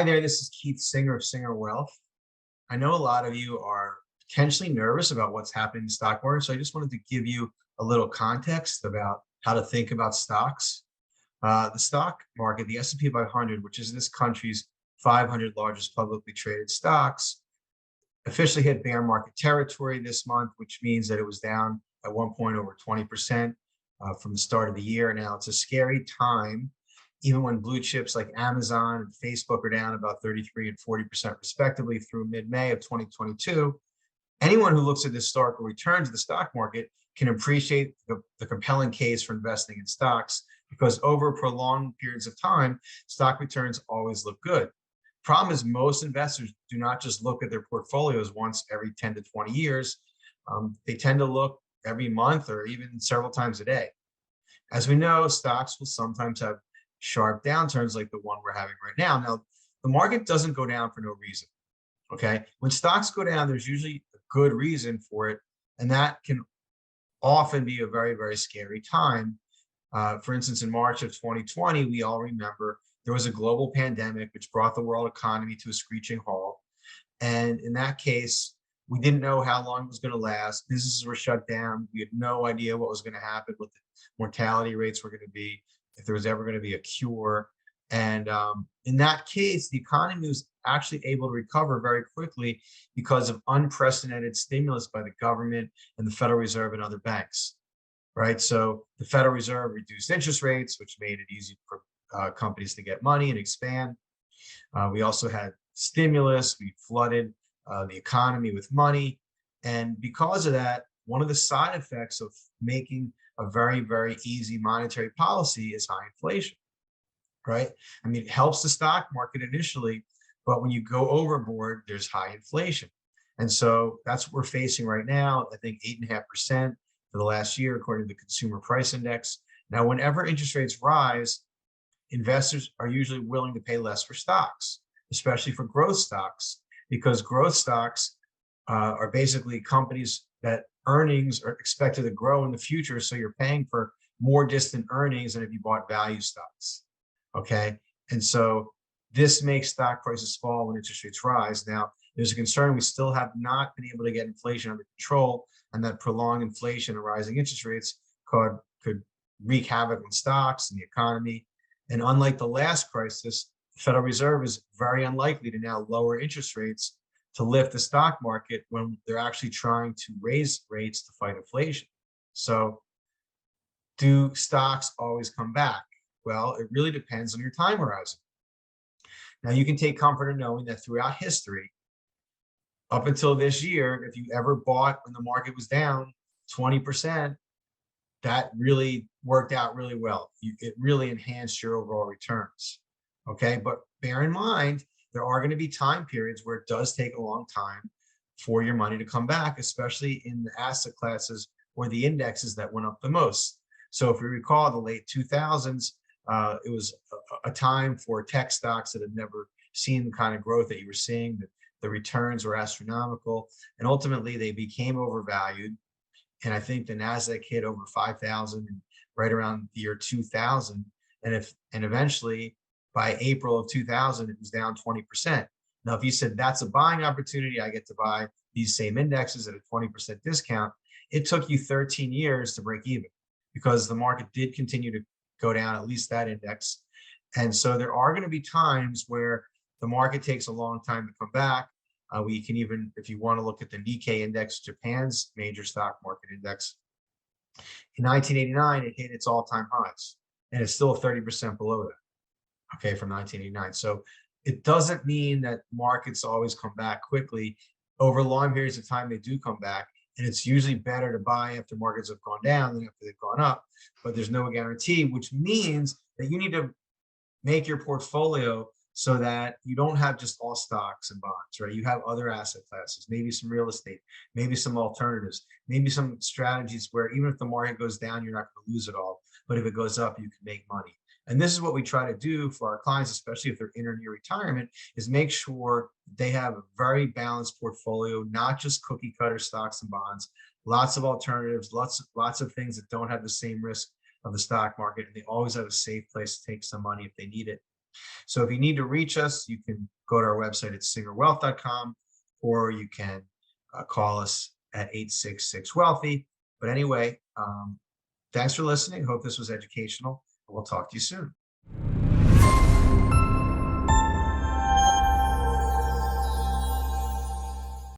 there, this is Keith Singer of Singer Wealth. I know a lot of you are potentially nervous about what's happening in the stock market, so I just wanted to give you a little context about how to think about stocks. The stock market, the S&P 500, which is this country's 500 largest publicly traded stocks, officially hit bear market territory this month, which means that it was down at one point over 20% from the start of the year. Now, it's a scary time, even when blue chips like Amazon and Facebook are down about 33 and 40% respectively through mid-May of 2022. Anyone who looks at the historical returns of the stock market can appreciate the compelling case for investing in stocks, because over prolonged periods of time, stock returns always look good. Problem is, most investors do not just look at their portfolios once every 10 to 20 years. They tend to look every month or even several times a day. As we know, stocks will sometimes have sharp downturns like the one we're having right now. Now, the market doesn't go down for no reason, okay? When stocks go down, there's usually a good reason for it, and that can often be a very, very scary time. For instance, in March of 2020, we all remember there was a global pandemic which brought the world economy to a screeching halt. And in that case, we didn't know how long it was going to last. Businesses were shut down. We had no idea what was going to happen, what the mortality rates were going to be, if there was ever going to be a cure. And in that case, the economy was actually able to recover very quickly because of unprecedented stimulus by the government and the Federal Reserve and other banks, right? So the Federal Reserve reduced interest rates, which made it easy for companies to get money and expand. We also had stimulus. We flooded the economy with money. And because of that, one of the side effects of making a very, very easy monetary policy is high inflation, right? I mean, it helps the stock market initially, but when you go overboard, there's high inflation. And so that's what we're facing right now. I think 8.5% for the last year, according to the Consumer Price Index. Now, whenever interest rates rise, investors are usually willing to pay less for stocks, especially for growth stocks, because growth stocks are basically companies that earnings are expected to grow in the future. So you're paying for more distant earnings than if you bought value stocks. Okay. And so this makes stock prices fall when interest rates rise. Now, there's a concern we still have not been able to get inflation under control, and that prolonged inflation and rising interest rates could wreak havoc on stocks and the economy. And unlike the last crisis, the Federal Reserve is very unlikely to now lower interest rates to lift the stock market when they're actually trying to raise rates to fight inflation. So do stocks always come back? Well, it really depends on your time horizon. Now, you can take comfort in knowing that throughout history, up until this year, if you ever bought when the market was down 20%, that really worked out really well. It really enhanced your overall returns. Okay, but bear in mind, there are going to be time periods where it does take a long time for your money to come back, especially in the asset classes or the indexes that went up the most. So if you recall the late 2000s, it was a time for tech stocks that had never seen the kind of growth that you were seeing. The returns were astronomical, and ultimately they became overvalued. And I think the Nasdaq hit over 5,000 right around the year 2000, and eventually by April of 2000, it was down 20%. Now, if you said that's a buying opportunity, I get to buy these same indexes at a 20% discount, it took you 13 years to break even, because the market did continue to go down, at least that index. And so there are going to be times where the market takes a long time to come back. We can even, if you want to look at the Nikkei index, Japan's major stock market index, in 1989, it hit its all-time highs, and it's still 30% below that, okay, from 1989. So it doesn't mean that markets always come back quickly. Over long periods of time, they do come back, and it's usually better to buy after markets have gone down than after they've gone up, but there's no guarantee, which means that you need to make your portfolio so that you don't have just all stocks and bonds, right? You have other asset classes, maybe some real estate, maybe some alternatives, maybe some strategies where even if the market goes down, you're not going to lose it all. But if it goes up, you can make money. And this is what we try to do for our clients, especially if they're in or near retirement, is make sure they have a very balanced portfolio, not just cookie cutter stocks and bonds, lots of alternatives, lots of things that don't have the same risk of the stock market, and they always have a safe place to take some money if they need it. So if you need to reach us, you can go to our website at singerwealth.com, or you can call us at 866 Wealthy. But anyway, thanks for listening. Hope this was educational. We'll talk to you soon.